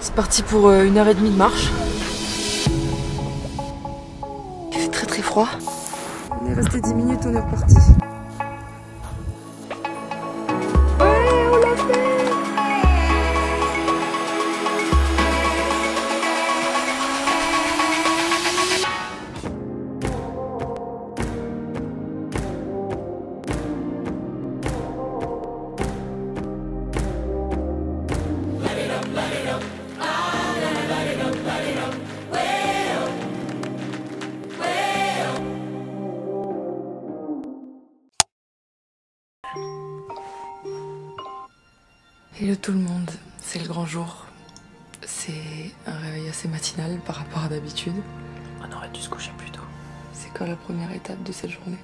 C'est parti pour 1h30 de marche. Il fait très très froid. On est resté 10 minutes, on est reparti. Ouais, on l'a fait! Hello tout le monde, c'est le grand jour. C'est un réveil assez matinal par rapport à d'habitude. On aurait dû se coucher plus tôt. C'est quoi la première étape de cette journée?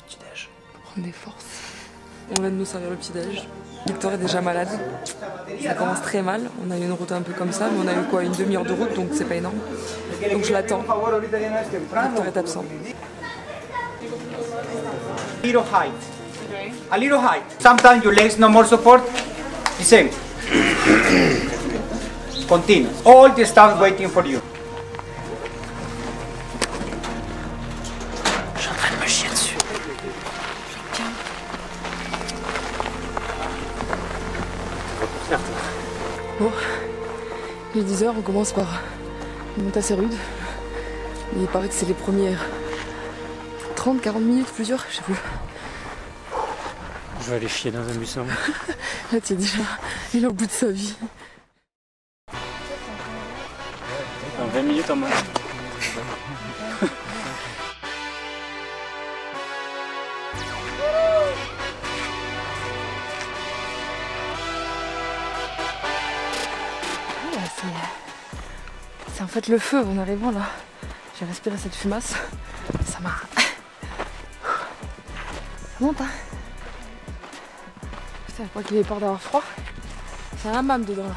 Petit-déj. Prendre des forces. On vient de nous servir le petit-déj. Victor est déjà malade. Ça commence très mal. On a eu une route un peu comme ça, mais on a eu quoi, une demi-heure de route, donc c'est pas énorme. Donc je l'attends. Victor est absent. Little height. A little height. Sometimes your legs no more support. The same. Continue. All the staff waiting for you. Je suis en train de me chier dessus. Bon, il est 10h, on commence par une montée assez rude. Il paraît que c'est les premières 30-40 minutes plus dures, je sais plus. Je vais aller chier dans un buisson. Là, tu es déjà, il est au bout de sa vie. Dans 20 minutes en moins. C'est en fait le feu en arrivant là. J'ai respiré cette fumasse. Ça m'a... Ça monte, hein. Putain, je crois qu'il est peur d'avoir froid. C'est un hammam dedans là.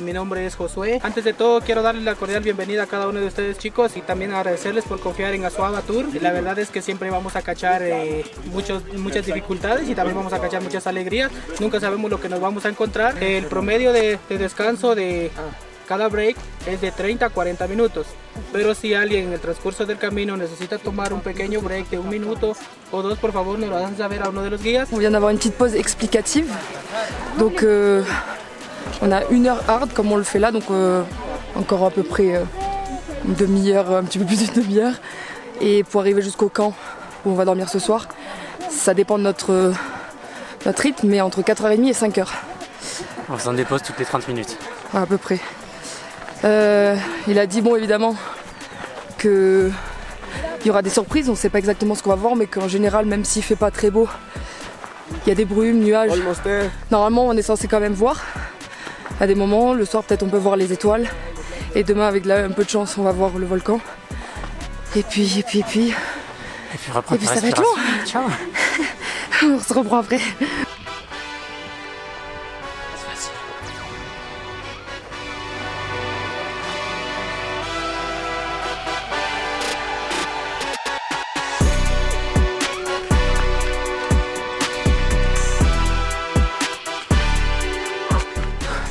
Mi nombre es Josué. Antes de todo quiero darles la cordial bienvenida a cada uno de ustedes chicos y también agradecerles por confiar en Azuaba Tour. La verdad es que siempre vamos a cachar muchas dificultades y también vamos a cachar muchas alegrías. Nunca sabemos lo que nos vamos a encontrar. El promedio de descanso de cada break es de 30 a 40 minutos. Pero si alguien en el transcurso del camino necesita tomar un pequeño break de 1 minuto o 2, por favor nos lo hacen saber a uno de los guías. On vient d'avoir une petite pause explicative. Donc on a 1 heure hard comme on le fait là, donc encore à peu près une demi-heure, un petit peu plus d'une demi-heure. Et pour arriver jusqu'au camp où on va dormir ce soir, ça dépend de notre rythme, mais entre 4h30 et 5h. On s'en dépose toutes les 30 minutes. Ouais, à peu près. Il a dit, bon évidemment, qu'il y aura des surprises, on ne sait pas exactement ce qu'on va voir, mais qu'en général, même s'il ne fait pas très beau, il y a des brumes, nuages. Normalement, on est censé quand même voir. À des moments, le soir, peut-être on peut voir les étoiles. Et demain, avec un peu de chance, on va voir le volcan. Et puis ça va être long. Ciao. On se reprend après.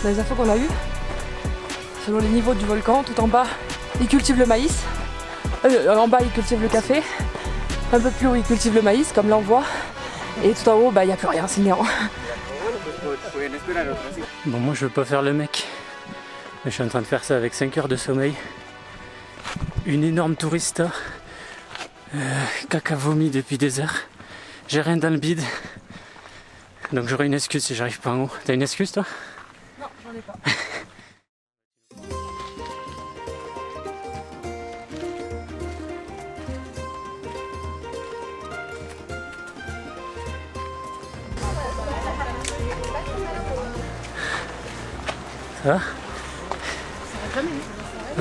Les infos qu'on a eues, selon les niveaux du volcan, tout en bas, ils cultivent le maïs. En bas, ils cultivent le café. Un peu plus haut, ils cultivent le maïs, comme là on voit. Et tout en haut, il n'y a plus rien, c'est néant. Bon, moi je veux pas faire le mec. Mais je suis en train de faire ça avec 5 heures de sommeil. Une énorme tourista. Caca vomi depuis des heures. J'ai rien dans le bide. Donc j'aurai une excuse si j'arrive pas en haut. T'as une excuse toi? Non, j'en ai pas. Ça va? Ça va jamais.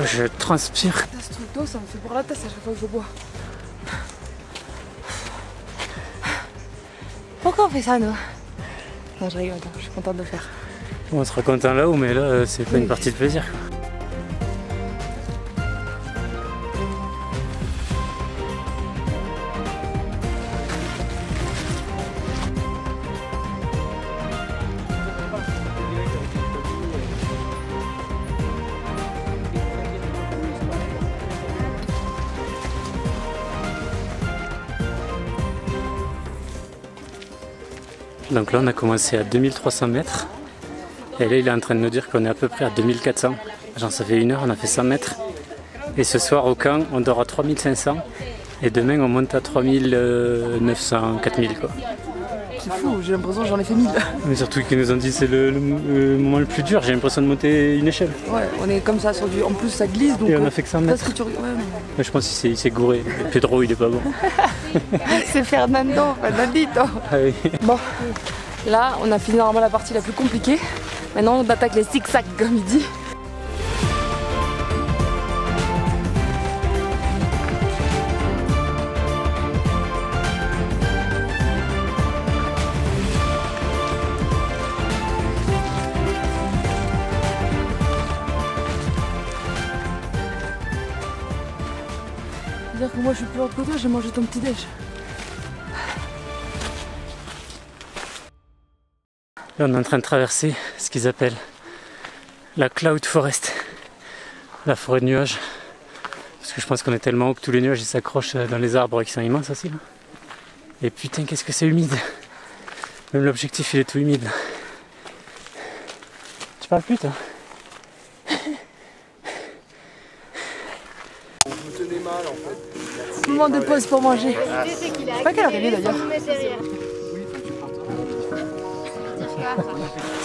Je transpire. Ce truc d'eau, ça me fait boire la tasse à chaque fois que je bois. Pourquoi on fait ça, nous? Non, je rigole, je suis contente de le faire. On sera content là-haut, mais là, c'est pas une partie de plaisir. Donc là on a commencé à 2300 mètres. Et là il est en train de nous dire qu'on est à peu près à 2400. Genre ça fait 1 heure, on a fait 100 mètres. Et ce soir au camp on dort à 3500. Et demain on monte à 3900, 4000 quoi. C'est fou, j'ai l'impression que j'en ai fait 1000. Mais surtout qu'ils nous ont dit que c'est le moment le plus dur, j'ai l'impression de monter une échelle. Ouais, on est comme ça sur du... En plus ça glisse donc... Et on a fait que 100 mètres. Ouais, mais je pense qu'il s'est gouré. Pedro il est pas bon. c'est Fernandito. Ah oui. Bon, là on a fini normalement la partie la plus compliquée. Maintenant on attaque les zigzags comme il dit. C'est-à-dire que moi je suis plus haute que toi, j'ai mangé ton petit déj. Là on est en train de traverser ce qu'ils appellent la Cloud Forest, la forêt de nuages. Parce que je pense qu'on est tellement haut que tous les nuages ils s'accrochent dans les arbres qui sont immenses aussi là. Et putain qu'est-ce que c'est humide. Même l'objectif il est tout humide là. Tu parles plus toi? Moment de pause pour manger. Je sais pas quelle heure il est d'ailleurs.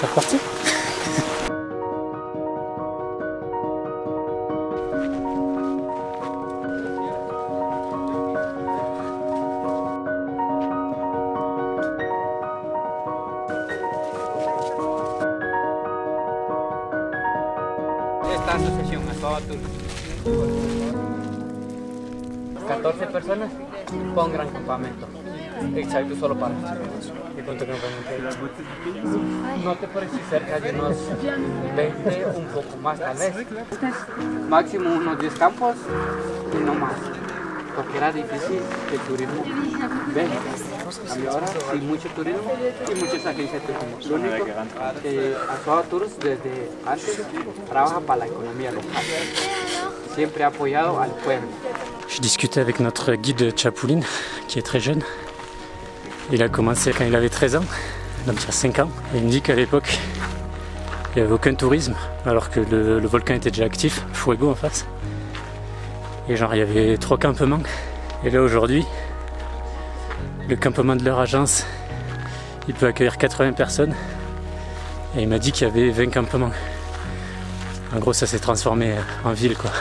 C'est reparti? Esta asociación Aswaba Tour. 14 personas para un gran campamento. Exacto, solo para nosotros. ¿Y cuánto campamento hay? No te parece cerca de unos 20, un poco más tal vez. Máximo unos 10 campos y no más. Porque era difícil el turismo. Ven, y ahora sí mucho turismo y muchas agencias de turismo. Lo único que Aswaba Tours desde antes trabaja para la economía local. Siempre ha apoyado al pueblo. Je discutais avec notre guide Chapouline, qui est très jeune. Il a commencé quand il avait 13 ans, donc il y a 5 ans. Et il me dit qu'à l'époque, il n'y avait aucun tourisme, alors que le volcan était déjà actif, Fuego en face. Et genre il y avait 3 campements. Et là aujourd'hui, le campement de leur agence, il peut accueillir 80 personnes. Et il m'a dit qu'il y avait 20 campements. En gros ça s'est transformé en ville quoi.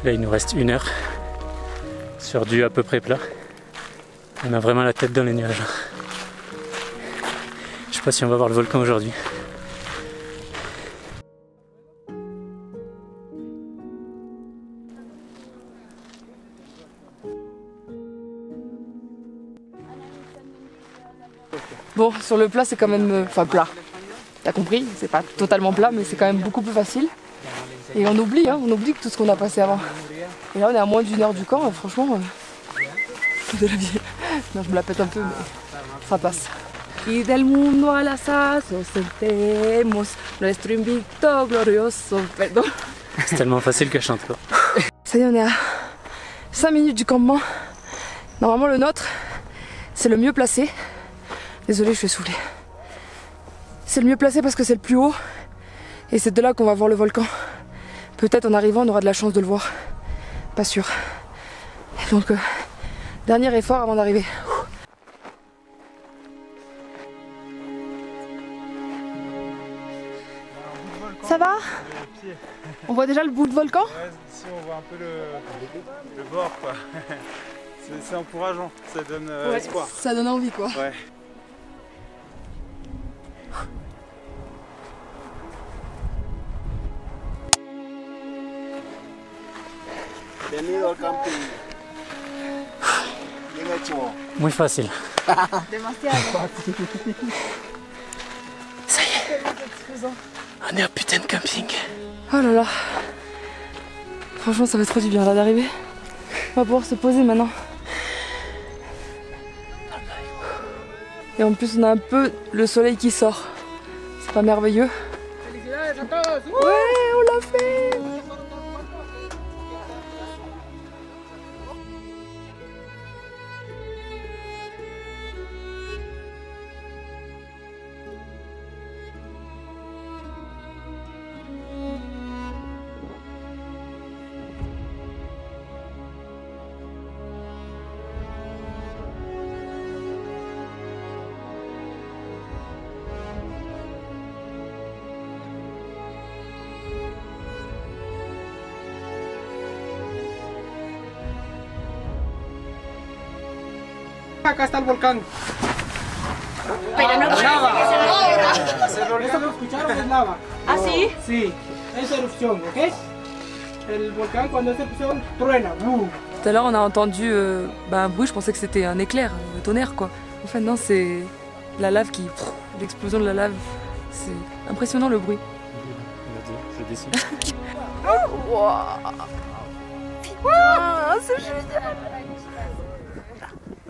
Là il nous reste 1 heure sur du à peu près plat. On a vraiment la tête dans les nuages. Je sais pas si on va voir le volcan aujourd'hui. Bon, sur le plat c'est quand même... Enfin plat. T'as compris, c'est pas totalement plat mais c'est quand même beaucoup plus facile. Et on oublie que tout ce qu'on a passé avant. Et là on est à moins d'1 heure du camp, et franchement, de la vie. Non, je me la pète un peu, mais ça passe. Y del mundo al asazo sentemos nuestro invicto glorioso. Pardon. C'est tellement facile que je chante quoi. Ça y est, on est à 5 minutes du campement. Normalement le nôtre, c'est le mieux placé. Désolée, je suis essoufflée. C'est le mieux placé parce que c'est le plus haut. Et c'est de là qu'on va voir le volcan. Peut-être en arrivant on aura de la chance de le voir. Pas sûr. Donc dernier effort avant d'arriver. Ça va? On voit déjà le bout de volcan? Ouais, ici on voit un peu le bord quoi. C'est encourageant, ça donne espoir. Ça donne envie quoi. Ouais. Bienvenido al camping. Bien hecho. Muy facile. Demasiado. Ça y est. On est au putain de camping. Oh là là. Franchement ça va trop du bien là d'arriver. On va pouvoir se poser maintenant. Et en plus on a un peu le soleil qui sort. C'est pas merveilleux? Ouais, on l'a fait. acá está el volcán. Pero no parece que se va. ¿Eso lo escucharon? Es lava. ¿Ah, sí? Sí, es erupción, ¿ok? El volcán cuando es erupción truena. Tout à l'heure, on a entendu un bruit, je pensais que c'était un éclair, un tonnerre quoi. En fait, non, c'est la lave qui. L'explosion de la lave. C'est impressionnant le bruit. Je décide. Ah, c'est génial!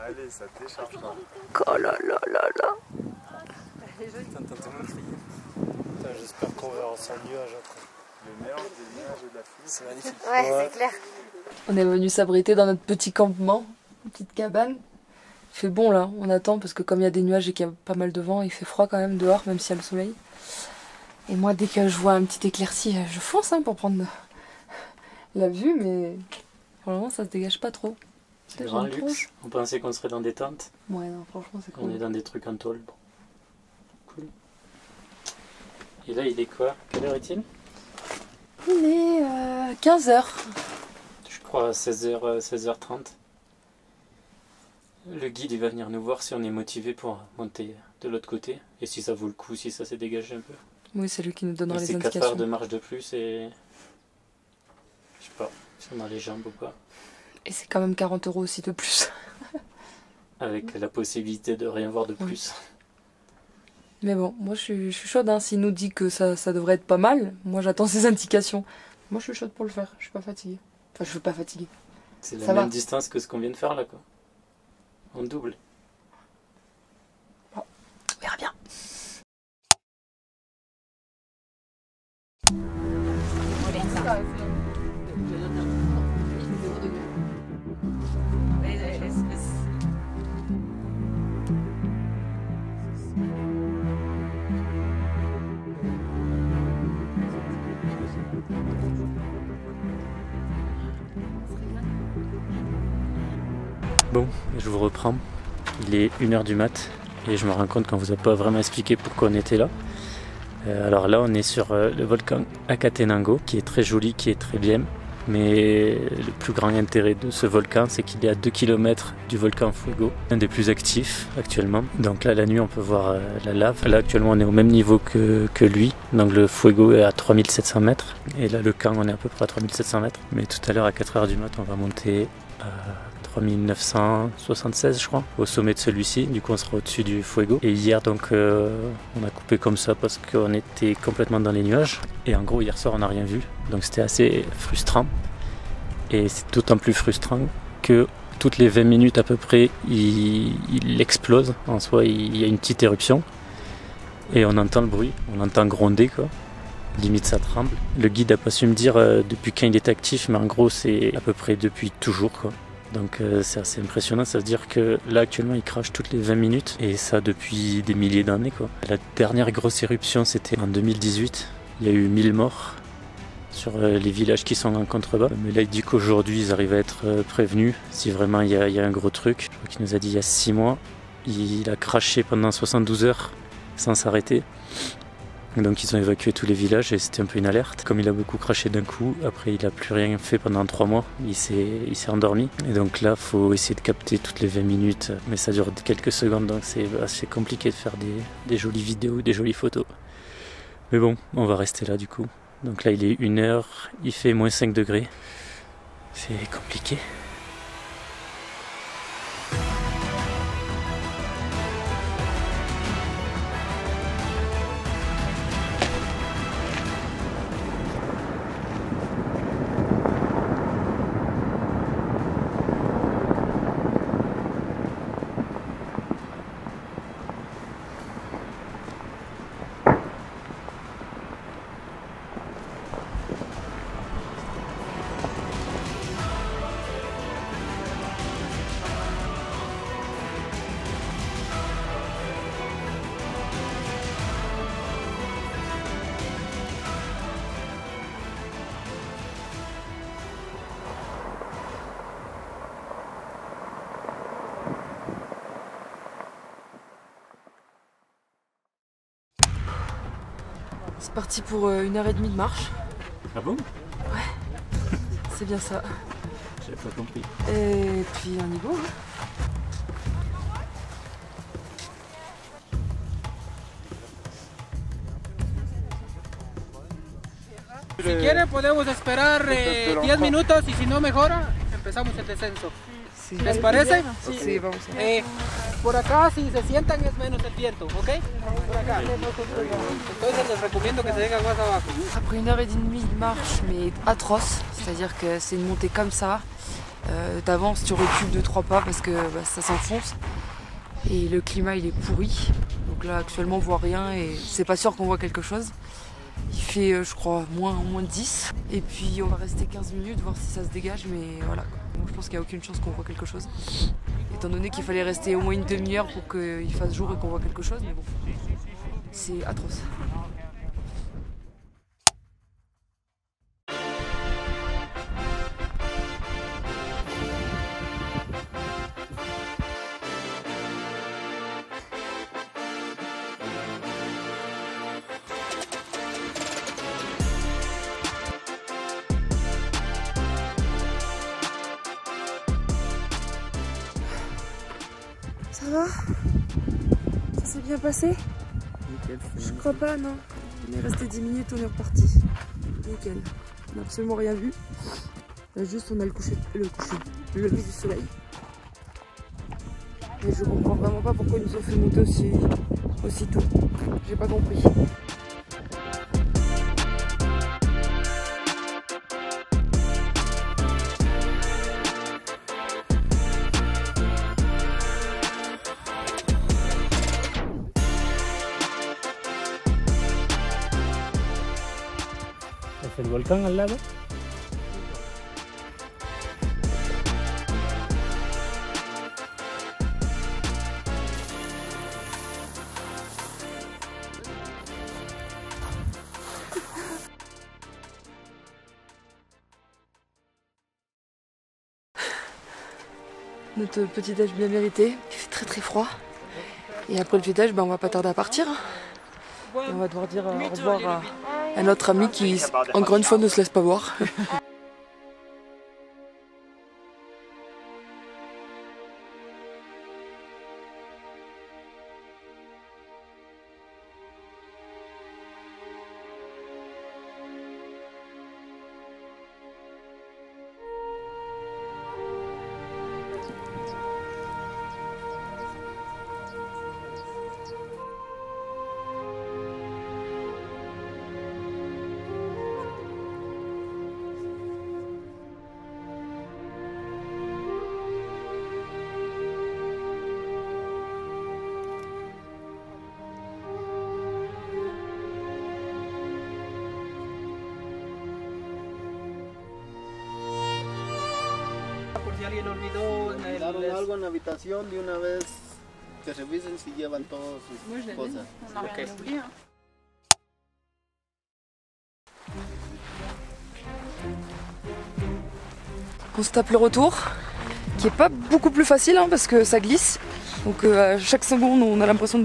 Allez, ça décharge. Oh là là là là! T'entends tout le monde crier. J'espère qu'on verra sans nuage après. Le mélange des nuages et de la fumée. C'est magnifique. Ouais, c'est clair. On est venu s'abriter dans notre petit campement, une petite cabane. Il fait bon là, on attend parce que comme il y a des nuages et qu'il y a pas mal de vent, il fait froid quand même dehors, même s'il y a le soleil. Et moi, dès que je vois un petit éclairci, je fonce pour prendre la vue, mais pour le moment, ça se dégage pas trop. C'est grand luxe. On pensait qu'on serait dans des tentes. Ouais, non, franchement, c'est On cool. est dans des trucs en tôle. Bon. Cool. Et là, il est quoi? Quelle heure est-il? Il est 15h. Je crois à 16h, 16h30. Le guide il va venir nous voir si on est motivé pour monter de l'autre côté et si ça vaut le coup, si ça s'est dégagé un peu. Oui, c'est lui qui nous donnera les C'est 4 indications. heures de marche de plus et je sais pas si on a les jambes ou pas. Et c'est quand même 40 € aussi de plus. Avec la possibilité de rien voir de Oui. plus. Mais bon, moi je suis chaude, hein. S'il nous dit que ça devrait être pas mal, moi j'attends ses indications. Moi je suis chaude pour le faire, je suis pas fatiguée. Enfin, je suis pas fatiguée. C'est la Ça même va. distance que ce qu'on vient de faire là quoi. En double. On verra bien. Bon, je vous reprends. Il est 1h du mat et je me rends compte qu'on vous a pas vraiment expliqué pourquoi on était là. Alors là, on est sur le volcan Akatenango, qui est très joli, qui est très bien. Mais le plus grand intérêt de ce volcan, c'est qu'il est à 2 km du volcan Fuego, un des plus actifs actuellement. Donc là, la nuit, on peut voir la lave. Là, actuellement, on est au même niveau que lui. Donc le Fuego est à 3700 mètres. Et là, le camp, on est à peu près à 3700 mètres. Mais tout à l'heure, à 4h du mat, on va monter à 3976 je crois, au sommet de celui-ci. Du coup on sera au-dessus du Fuego. Et hier donc on a coupé comme ça parce qu'on était complètement dans les nuages. Et en gros hier soir on n'a rien vu. Donc c'était assez frustrant. Et c'est d'autant plus frustrant que toutes les 20 minutes à peu près il explose. En soi il y a une petite éruption. Et on entend le bruit, on entend gronder quoi. Limite ça tremble. Le guide n'a pas su me dire depuis quand il est actif, mais en gros c'est à peu près depuis toujours quoi. Donc c'est assez impressionnant, ça veut dire que là actuellement il crache toutes les 20 minutes et ça depuis des milliers d'années quoi. La dernière grosse éruption c'était en 2018, il y a eu 1000 morts sur les villages qui sont en contrebas. Mais là il dit qu'aujourd'hui ils arrivent à être prévenus si vraiment il y a un gros truc. Je crois qu'il nous a dit il y a 6 mois, il a craché pendant 72 heures sans s'arrêter. Donc ils ont évacué tous les villages et c'était un peu une alerte. Comme il a beaucoup craché d'un coup, après il n'a plus rien fait pendant 3 mois, il s'est endormi. Et donc là, il faut essayer de capter toutes les 20 minutes, mais ça dure quelques secondes, donc c'est assez compliqué de faire des jolies vidéos, des jolies photos. Mais bon, on va rester là du coup. Donc là il est 1h, il fait moins 5 degrés. C'est compliqué. C'est parti pour 1h30 de marche. Ah bon? C'est bien ça. J'avais pas compris. Et puis on y va. Hein. Si quieren podemos esperar 10 minutos y si no mejora, empezamos el descenso. ¿Les parece? Sí, vamos a... Por acá si se sientan es menos el viento, ¿ok? Por acá. Entonces les recomiendo que se vengan más abajo. Après 1h30 de marche, mais atroce, c'est-à-dire que c'est une montée comme ça. T'avances, tu recules 2-3 pas parce que ça s'enfonce. Et le climat il est pourri. Donc là actuellement on voit rien et c'est pas sûr qu'on voit quelque chose. Il fait je crois moins 10. Et puis on va rester 15 minutes voir si ça se dégage, mais voilà. Donc, je pense qu'il n'y a aucune chance qu'on voit quelque chose. Étant donné qu'il fallait rester au moins une demi-heure pour qu'il fasse jour et qu'on voit quelque chose, mais bon, c'est atroce. Ça va? Ça s'est bien passé? Nickel. Je crois pas, non. On est resté 10 minutes, on est reparti. Nickel. On n'a absolument rien vu. Là, juste on a le lever du soleil. Et je comprends vraiment pas pourquoi ils nous ont fait monter aussi tôt. J'ai pas compris. ¿Es el volcán al lado? Notre petit déj bien mérité, il fait très froid. Et après le petit déj, on va pas tarder à partir. Et on va devoir dire au revoir à notre ami qui, encore une fois, ne se laisse pas voir. Si alguien olvidó algo en la habitación, de una vez que revisen si llevan todas sus cosas. On n'a rien oublié. On se tape le retour, qui est pas beaucoup plus facile hein, parce que ça glisse. Donc à chaque seconde on a l'impression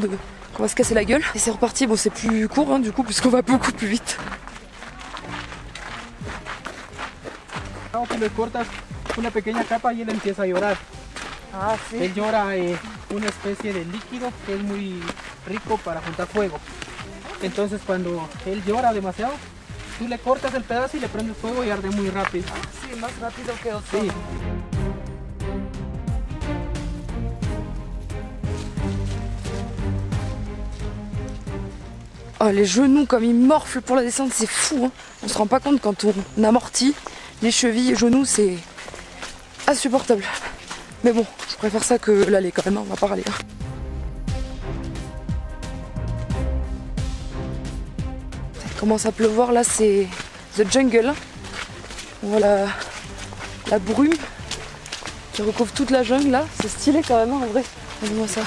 qu'on va se casser la gueule. Et c'est reparti, bon c'est plus court hein, du coup puisqu'on va beaucoup plus vite. que le cortas una pequeña capa y él empieza a llorar. Ah, sí. Él llora una especie de líquido que es muy rico para juntar fuego. Entonces cuando él llora demasiado, tú le cortas el pedazo y le prendes fuego y arde muy rápido. Ah, sí, más rápido que otro. Sí. Oh, les genoux comme ils morflent pour la descente, c'est fou hein. On se rend pas compte quand on amortit. Les chevilles et genoux, c'est insupportable. Mais bon, je préfère ça que l'aller quand même, on va pas râler. Ça commence à pleuvoir, là c'est The Jungle. On voit la brume qui recouvre toute la jungle là. C'est stylé quand même en vrai. Regarde-moi ça.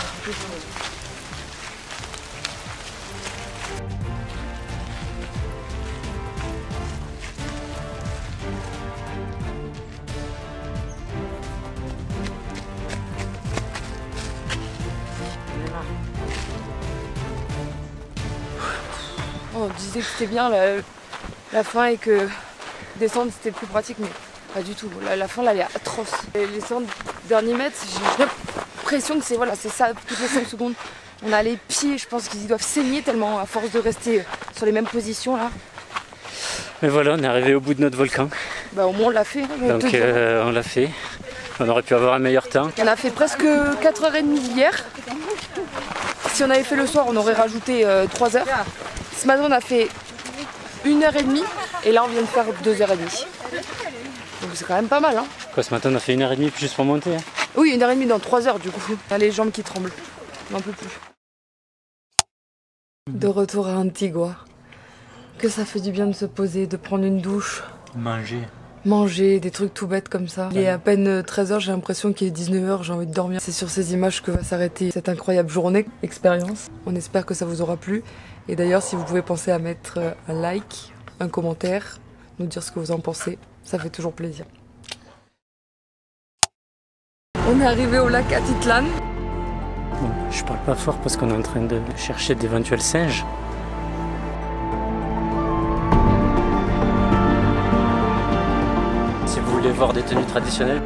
On disait que c'était bien la fin et que descendre c'était plus pratique, mais pas du tout. La fin là elle est atroce. Les 100 derniers mètres, j'ai l'impression que c'est voilà, c'est ça, toutes les 5 secondes. On a les pieds, je pense qu'ils doivent saigner tellement à force de rester sur les mêmes positions là. Mais voilà, on est arrivé au bout de notre volcan. Bah au moins on l'a fait. Donc on l'a fait. On aurait pu avoir un meilleur temps. On a fait presque 4h30 hier. Si on avait fait le soir, on aurait rajouté 3 heures. Ce matin, on a fait 1h30 et là, on vient de faire 2h30. Donc c'est quand même pas mal. Hein. Quoi, ce matin, on a fait 1h30 juste pour monter hein. Oui, 1h30 dans 3 heures du coup. On a les jambes qui tremblent. On n'en peut plus. De retour à Antigua. Que ça fait du bien de se poser, de prendre une douche. Manger, des trucs tout bêtes comme ça. Il est à peine 13h, j'ai l'impression qu'il est 19h, j'ai envie de dormir. C'est sur ces images que va s'arrêter cette incroyable journée, expérience. On espère que ça vous aura plu. Et d'ailleurs, si vous pouvez penser à mettre un like, un commentaire, nous dire ce que vous en pensez, ça fait toujours plaisir. On est arrivé au lac Atitlan. Bon, je parle pas fort parce qu'on est en train de chercher d'éventuels singes. Si vous voulez voir des tenues traditionnelles,